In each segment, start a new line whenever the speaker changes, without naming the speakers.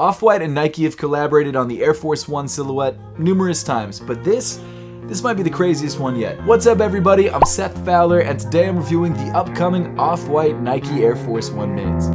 Off-White and Nike have collaborated on the Air Force One silhouette numerous times, but this might be the craziest one yet. What's up everybody, I'm Seth Fowler, and today I'm reviewing the upcoming Off-White Nike Air Force One mids.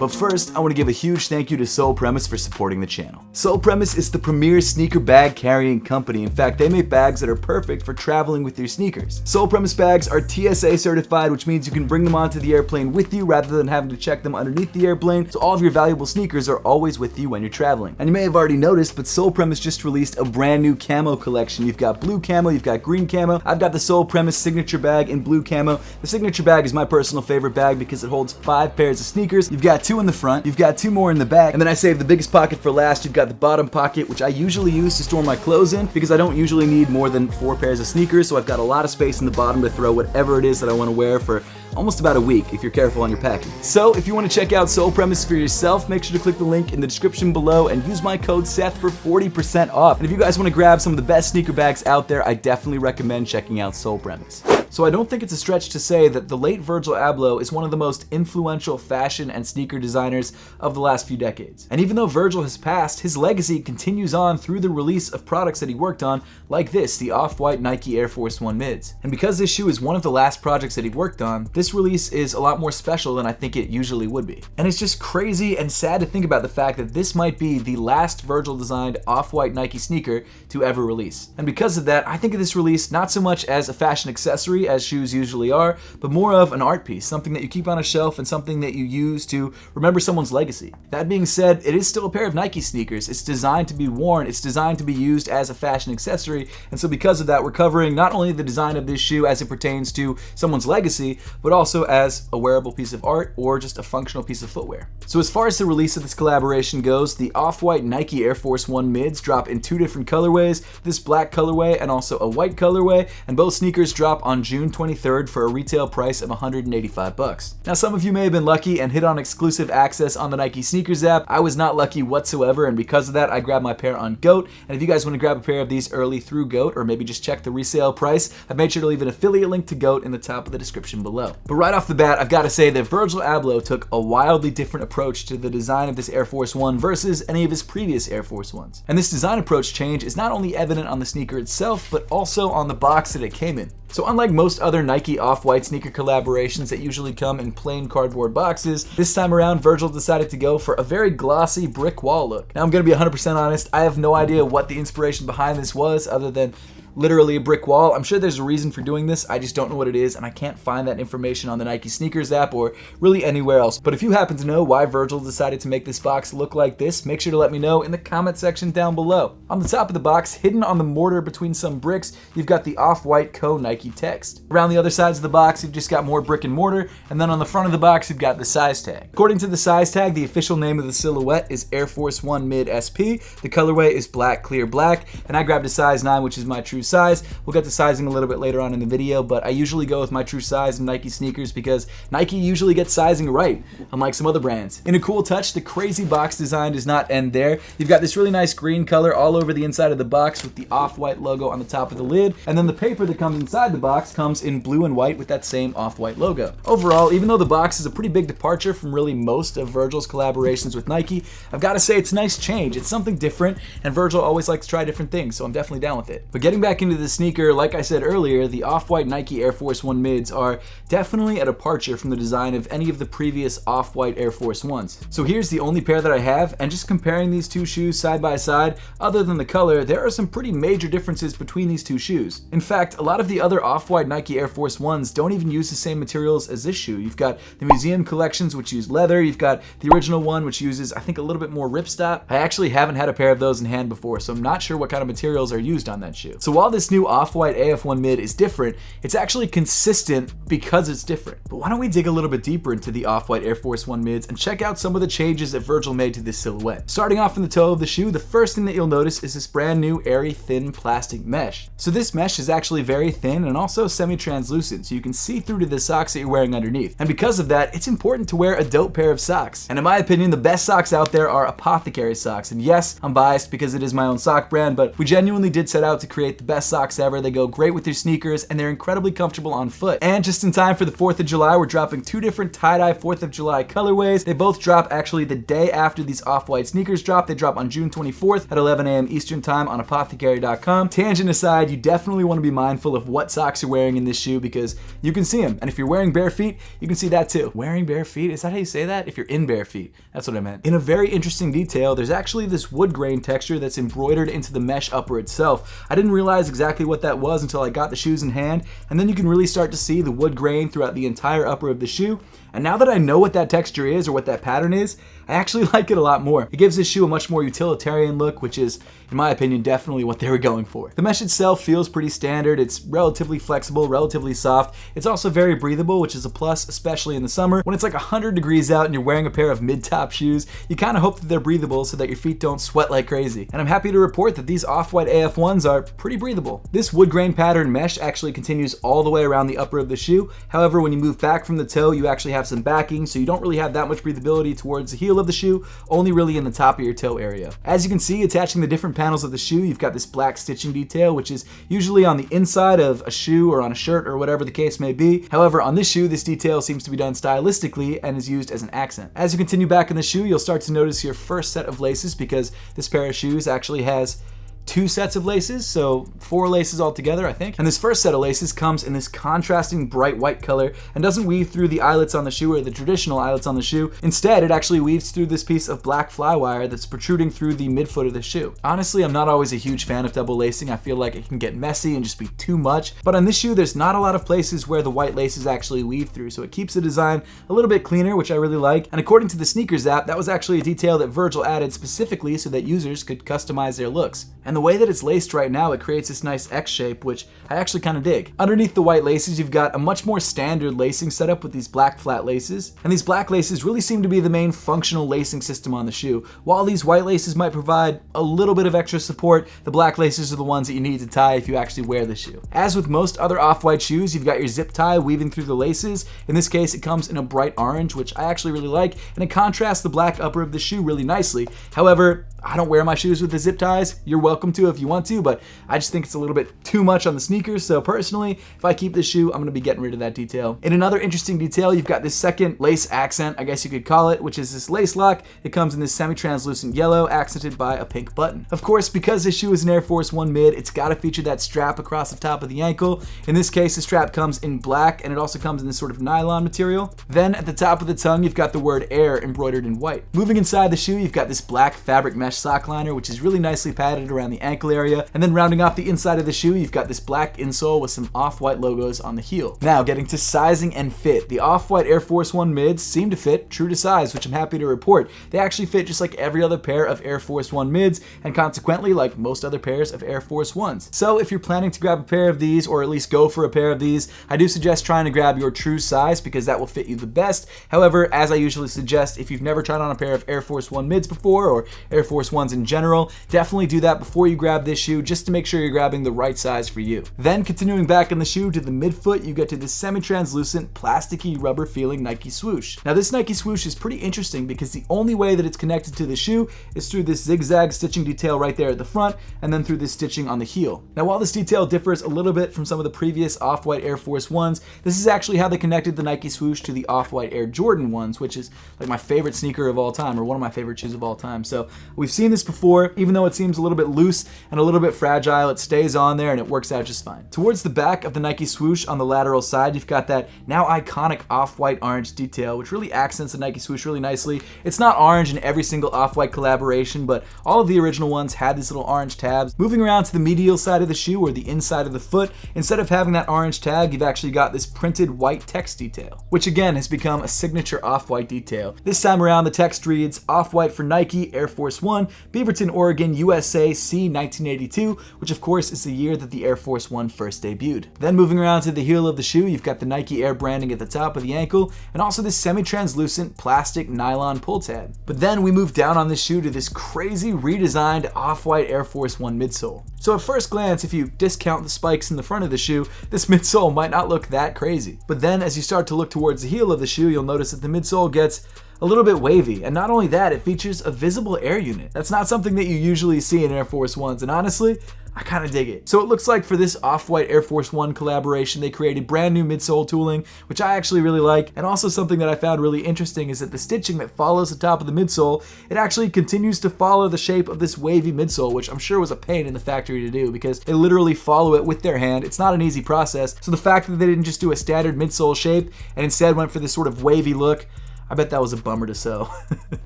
But first, I want to give a huge thank you to Sole Premise for supporting the channel. Sole Premise is the premier sneaker bag carrying company. In fact, they make bags that are perfect for traveling with your sneakers. Sole Premise bags are TSA certified, which means you can bring them onto the airplane with you rather than having to check them underneath the airplane, so all of your valuable sneakers are always with you when you're traveling. And you may have already noticed, but Sole Premise just released a brand new camo collection. You've got blue camo, you've got green camo. I've got the Sole Premise signature bag in blue camo. The signature bag is my personal favorite bag because it holds 5 pairs of sneakers. You've got 2 in the front, you've got 2 more in the back, and then I saved the biggest pocket for last. You've got the bottom pocket, which I usually use to store my clothes in because I don't usually need more than 4 pairs of sneakers, so I've got a lot of space in the bottom to throw whatever it is that I want to wear for almost about a week if you're careful on your packing. So if you want to check out Sole Premise for yourself, make sure to click the link in the description below and use my code Seth for 40% off. And if you guys want to grab some of the best sneaker bags out there, I definitely recommend checking out Sole Premise. So I don't think it's a stretch to say that the late Virgil Abloh is one of the most influential fashion and sneaker designers of the last few decades. And even though Virgil has passed, his legacy continues on through the release of products that he worked on, like this, the Off-White Nike Air Force One mids. And because this shoe is one of the last projects that he worked on, this release is a lot more special than I think it usually would be. And it's just crazy and sad to think about the fact that this might be the last Virgil designed Off-White Nike sneaker to ever release. And because of that, I think of this release not so much as a fashion accessory as shoes usually are, but more of an art piece, something that you keep on a shelf and something that you use to remember someone's legacy. That being said, it is still a pair of Nike sneakers. It's designed to be worn, it's designed to be used as a fashion accessory, and so because of that, we're covering not only the design of this shoe as it pertains to someone's legacy, but also as a wearable piece of art or just a functional piece of footwear. So as far as the release of this collaboration goes, the Off-White Nike Air Force One mids drop in 2 different colorways, this black colorway and also a white colorway, and both sneakers drop on June 23rd for a retail price of $185. Now some of you may have been lucky and hit on exclusive access on the Nike Sneakers app. I was not lucky whatsoever, and because of that I grabbed my pair on GOAT, and if you guys want to grab a pair of these early through GOAT or maybe just check the resale price, I've made sure to leave an affiliate link to GOAT in the top of the description below. But right off the bat, I've got to say that Virgil Abloh took a wildly different approach to the design of this Air Force One versus any of his previous Air Force Ones. And this design approach change is not only evident on the sneaker itself, but also on the box that it came in. So unlike most other Nike Off-White sneaker collaborations that usually come in plain cardboard boxes, this time around Virgil decided to go for a very glossy brick wall look. Now I'm gonna be 100% honest, I have no idea what the inspiration behind this was other than literally a brick wall. I'm sure there's a reason for doing this, I just don't know what it is, and I can't find that information on the Nike Sneakers app or really anywhere else. But if you happen to know why Virgil decided to make this box look like this, make sure to let me know in the comment section down below. On the top of the box, hidden on the mortar between some bricks, you've got the Off-White Co. Nike text. Around the other sides of the box, you've just got more brick and mortar, and then on the front of the box, you've got the size tag. According to the size tag, the official name of the silhouette is Air Force One Mid SP. The colorway is black, clear black, and I grabbed a size 9, which is my true size. We'll get to sizing a little bit later on in the video, but I usually go with my true size in Nike sneakers because Nike usually gets sizing right, unlike some other brands. In a cool touch, the crazy box design does not end there. You've got this really nice green color all over the inside of the box with the Off-White logo on the top of the lid, and then the paper that comes inside the box comes in blue and white with that same Off-White logo. Overall, even though the box is a pretty big departure from really most of Virgil's collaborations with Nike, I've got to say it's a nice change. It's something different, and Virgil always likes to try different things, so I'm definitely down with it. But getting back into the sneaker, like I said earlier, the Off-White Nike Air Force One mids are definitely a departure from the design of any of the previous Off-White Air Force Ones. So here's the only pair that I have, and just comparing these two shoes side by side, other than the color, there are some pretty major differences between these two shoes. In fact, a lot of the other Off-White Nike Air Force Ones don't even use the same materials as this shoe. You've got the museum collections, which use leather. You've got the original one, which uses, I think, a little bit more ripstop. I actually haven't had a pair of those in hand before, so I'm not sure what kind of materials are used on that shoe. So while this new Off-White AF1 mid is different, it's actually consistent because it's different. But why don't we dig a little bit deeper into the Off-White Air Force One mids and check out some of the changes that Virgil made to this silhouette. Starting off from the toe of the shoe, the first thing that you'll notice is this brand new airy thin plastic mesh. So this mesh is actually very thin and also semi-translucent, so you can see through to the socks that you're wearing underneath. And because of that, it's important to wear a dope pair of socks. And in my opinion, the best socks out there are Apothecary socks. And yes, I'm biased because it is my own sock brand, but we genuinely did set out to create the best socks ever. They go great with your sneakers, and they're incredibly comfortable on foot. And just in time for the 4th of July, we're dropping 2 different tie-dye 4th of July colorways. They both drop actually the day after these Off-White sneakers drop. They drop on June 24th at 11 a.m. Eastern time on apothecary.com. Tangent aside, you definitely want to be mindful of what socks you're wearing in this shoe because you can see them. And if you're wearing bare feet, you can see that too. Wearing bare feet? Is that how you say that? If you're in bare feet. That's what I meant. In a very interesting detail, there's actually this wood grain texture that's embroidered into the mesh upper itself. I didn't realize exactly what that was until I got the shoes in hand, and then you can really start to see the wood grain throughout the entire upper of the shoe. And now that I know what that texture is or what that pattern is, I actually like it a lot more. It gives this shoe a much more utilitarian look, which is, in my opinion, definitely what they were going for. The mesh itself feels pretty standard. It's relatively flexible, relatively soft. It's also very breathable, which is a plus, especially in the summer. When it's like 100 degrees out and you're wearing a pair of mid-top shoes, you kind of hope that they're breathable so that your feet don't sweat like crazy. And I'm happy to report that these Off-White AF1s are pretty breathable. This wood grain pattern mesh actually continues all the way around the upper of the shoe. However, when you move back from the toe, you actually have some backing, so you don't really have that much breathability towards the heel of the shoe, only really in the top of your toe area. As you can see, attaching the different panels of the shoe, you've got this black stitching detail, which is usually on the inside of a shoe or on a shirt or whatever the case may be. However, on this shoe, this detail seems to be done stylistically and is used as an accent. As you continue back in the shoe, you'll start to notice your first set of laces because this pair of shoes actually has 2 sets of laces, so 4 laces altogether, I think. And this first set of laces comes in this contrasting bright white color and doesn't weave through the eyelets on the shoe or the traditional eyelets on the shoe. Instead, it actually weaves through this piece of black flywire that's protruding through the midfoot of the shoe. Honestly, I'm not always a huge fan of double lacing. I feel like it can get messy and just be too much. But on this shoe, there's not a lot of places where the white laces actually weave through, so it keeps the design a little bit cleaner, which I really like. And according to the sneakers app, that was actually a detail that Virgil added specifically so that users could customize their looks. And the way that it's laced right now, it creates this nice X shape, which I actually kind of dig. Underneath the white laces, you've got a much more standard lacing setup with these black flat laces. And these black laces really seem to be the main functional lacing system on the shoe. While these white laces might provide a little bit of extra support, the black laces are the ones that you need to tie if you actually wear the shoe. As with most other Off-White shoes, you've got your zip tie weaving through the laces. In this case, it comes in a bright orange, which I actually really like, and it contrasts the black upper of the shoe really nicely. However, I don't wear my shoes with the zip ties. You're welcome to if you want to, but I just think it's a little bit too much on the sneakers. So personally, if I keep this shoe, I'm gonna be getting rid of that detail. In another interesting detail, you've got this second lace accent, I guess you could call it, which is this lace lock. It comes in this semi-translucent yellow, accented by a pink button. Of course, because this shoe is an Air Force 1 mid, it's gotta feature that strap across the top of the ankle. In this case, the strap comes in black, and it also comes in this sort of nylon material. Then at the top of the tongue, you've got the word Air embroidered in white. Moving inside the shoe, you've got this black fabric mesh sock liner, which is really nicely padded around the ankle area. And then rounding off the inside of the shoe, you've got this black insole with some Off-White logos on the heel. Now, getting to sizing and fit. The Off-White Air Force 1 mids seem to fit true to size, which I'm happy to report. They actually fit just like every other pair of Air Force 1 mids, and consequently like most other pairs of Air Force 1s. So if you're planning to grab a pair of these, or at least go for a pair of these, I do suggest trying to grab your true size because that will fit you the best. However, as I usually suggest, if you've never tried on a pair of Air Force 1 mids before, or Air Force 1s in general, definitely do that before you grab this shoe just to make sure you're grabbing the right size for you. Then continuing back in the shoe to the midfoot, you get to this semi-translucent, plasticky, rubber feeling Nike swoosh. Now this Nike swoosh is pretty interesting because the only way that it's connected to the shoe is through this zigzag stitching detail right there at the front, and then through this stitching on the heel. Now while this detail differs a little bit from some of the previous Off-White Air Force 1s, this is actually how they connected the Nike swoosh to the Off-White Air Jordan 1s, which is like my favorite sneaker of all time, or one of my favorite shoes of all time. So we've seen this before. Even though it seems a little bit loose and a little bit fragile, it stays on there and it works out just fine. Towards the back of the Nike swoosh on the lateral side, you've got that now iconic Off-White orange detail, which really accents the Nike swoosh really nicely. It's not orange in every single Off-White collaboration, but all of the original ones had these little orange tabs. Moving around to the medial side of the shoe, or the inside of the foot, instead of having that orange tag, you've actually got this printed white text detail, which again has become a signature Off-White detail. This time around, the text reads, Off-White for Nike, Air Force 1, Beaverton, Oregon, USA, C 1982, which of course is the year that the Air Force 1 first debuted. Then moving around to the heel of the shoe, you've got the Nike Air branding at the top of the ankle, and also this semi-translucent plastic nylon pull tab. But then we move down on this shoe to this crazy redesigned Off-White Air Force 1 midsole. So at first glance, if you discount the spikes in the front of the shoe, this midsole might not look that crazy. But then as you start to look towards the heel of the shoe, you'll notice that the midsole gets a little bit wavy, and not only that, it features a visible air unit. That's not something that you usually see in Air Force 1s, and honestly, I kind of dig it. So it looks like for this Off-White Air Force 1 collaboration, they created brand new midsole tooling, which I actually really like. And also something that I found really interesting is that the stitching that follows the top of the midsole, it actually continues to follow the shape of this wavy midsole, which I'm sure was a pain in the factory to do because they literally follow it with their hand. It's not an easy process. So the fact that they didn't just do a standard midsole shape and instead went for this sort of wavy look, I bet that was a bummer to sew.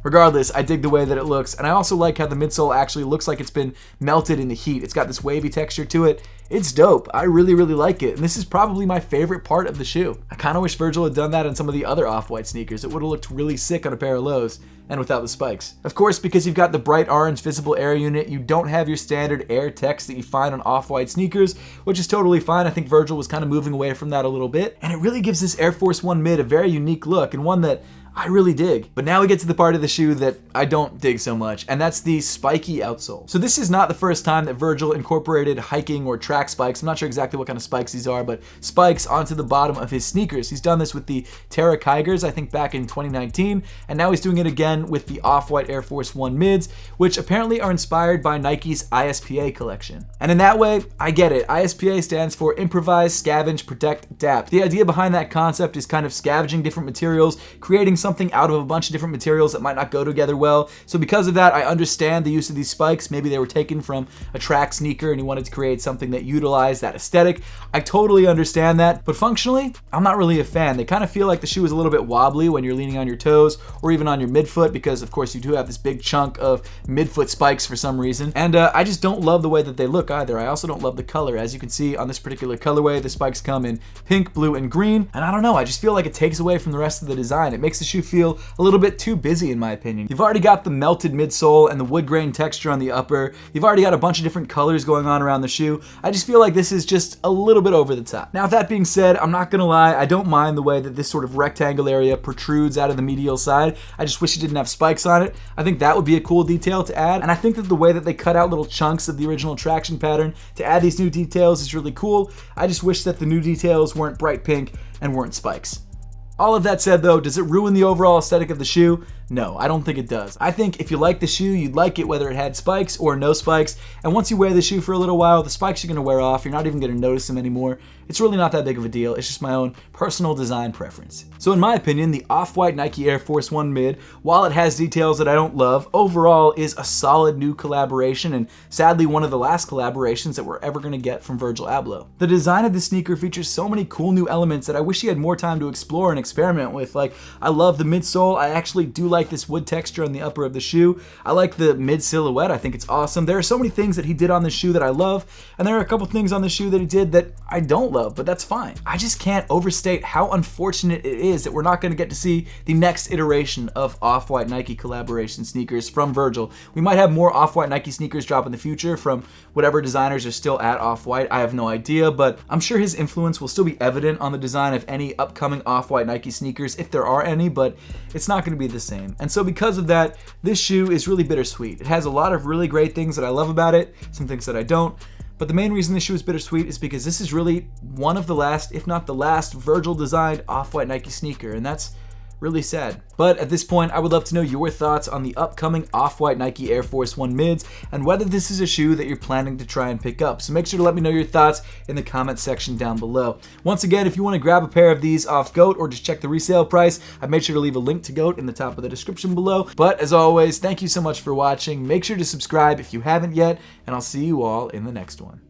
Regardless, I dig the way that it looks, and I also like how the midsole actually looks like it's been melted in the heat. It's got this wavy texture to it. It's dope. I really, really like it, and this is probably my favorite part of the shoe. I kind of wish Virgil had done that on some of the other Off-White sneakers. It would have looked really sick on a pair of lows, and without the spikes. Of course, because you've got the bright orange visible air unit, you don't have your standard air text that you find on Off-White sneakers, which is totally fine. I think Virgil was kind of moving away from that a little bit, and it really gives this Air Force 1 mid a very unique look, and one that I really dig. But now we get to the part of the shoe that I don't dig so much, and that's the spiky outsole. So this is not the first time that Virgil incorporated hiking or track spikes. I'm not sure exactly what kind of spikes these are, but spikes onto the bottom of his sneakers. He's done this with the Terra Kygers, I think back in 2019, and now he's doing it again with the Off-White Air Force 1 mids, which apparently are inspired by Nike's ISPA collection. And in that way, I get it. ISPA stands for Improvise, Scavenge, Protect, Adapt. The idea behind that concept is kind of scavenging different materials, creating something out of a bunch of different materials that might not go together well. So because of that, I understand the use of these spikes. Maybe they were taken from a track sneaker and he wanted to create something that utilized that aesthetic. I totally understand that, but functionally, I'm not really a fan. They kind of feel like the shoe is a little bit wobbly when you're leaning on your toes or even on your midfoot, because of course you do have this big chunk of midfoot spikes for some reason. And I just don't love the way that they look either. I also don't love the color. As you can see on this particular colorway, the spikes come in pink, blue, and green. And I don't know, I just feel like it takes away from the rest of the design. It makes the shoe feel a little bit too busy in my opinion. You've already got the melted midsole and the wood grain texture on the upper. You've already got a bunch of different colors going on around the shoe. I just feel like this is just a little bit over the top. Now, with that being said, I'm not gonna lie, I don't mind the way that this sort of rectangle area protrudes out of the medial side. I just wish it didn't have spikes on it. I think that would be a cool detail to add. And I think that the way that they cut out little chunks of the original traction pattern to add these new details is really cool. I just wish that the new details weren't bright pink and weren't spikes. All of that said though, does it ruin the overall aesthetic of the shoe? No, I don't think it does. I think if you like the shoe, you'd like it whether it had spikes or no spikes. And once you wear the shoe for a little while, the spikes are gonna wear off. You're not even gonna notice them anymore. It's really not that big of a deal. It's just my own personal design preference. So in my opinion, the Off-White Nike Air Force 1 mid, while it has details that I don't love, overall is a solid new collaboration, and sadly one of the last collaborations that we're ever gonna get from Virgil Abloh. The design of the sneaker features so many cool new elements that I wish he had more time to explore and experiment with. Like, I love the midsole. I actually do like this wood texture on the upper of the shoe. I like the mid silhouette. I think it's awesome. There are so many things that he did on the shoe that I love, and there are a couple things on the shoe that he did that I don't love, but that's fine. I just can't overstate how unfortunate it is that we're not going to get to see the next iteration of Off-White Nike collaboration sneakers from Virgil. We might have more Off-White Nike sneakers drop in the future from whatever designers are still at Off-White. I have no idea, but I'm sure his influence will still be evident on the design of any upcoming Off-White Nike sneakers, if there are any, but it's not going to be the same. And so because of that, this shoe is really bittersweet. It has a lot of really great things that I love about it, some things that I don't. But the main reason this shoe is bittersweet is because this is really one of the last, if not the last, Virgil designed Off-White Nike sneaker, and that's really sad. But at this point, I would love to know your thoughts on the upcoming Off-White Nike Air Force 1 mids and whether this is a shoe that you're planning to try and pick up. So make sure to let me know your thoughts in the comment section down below. Once again, if you want to grab a pair of these off GOAT or just check the resale price, I've made sure to leave a link to GOAT in the top of the description below. But as always, thank you so much for watching. Make sure to subscribe if you haven't yet, and I'll see you all in the next one.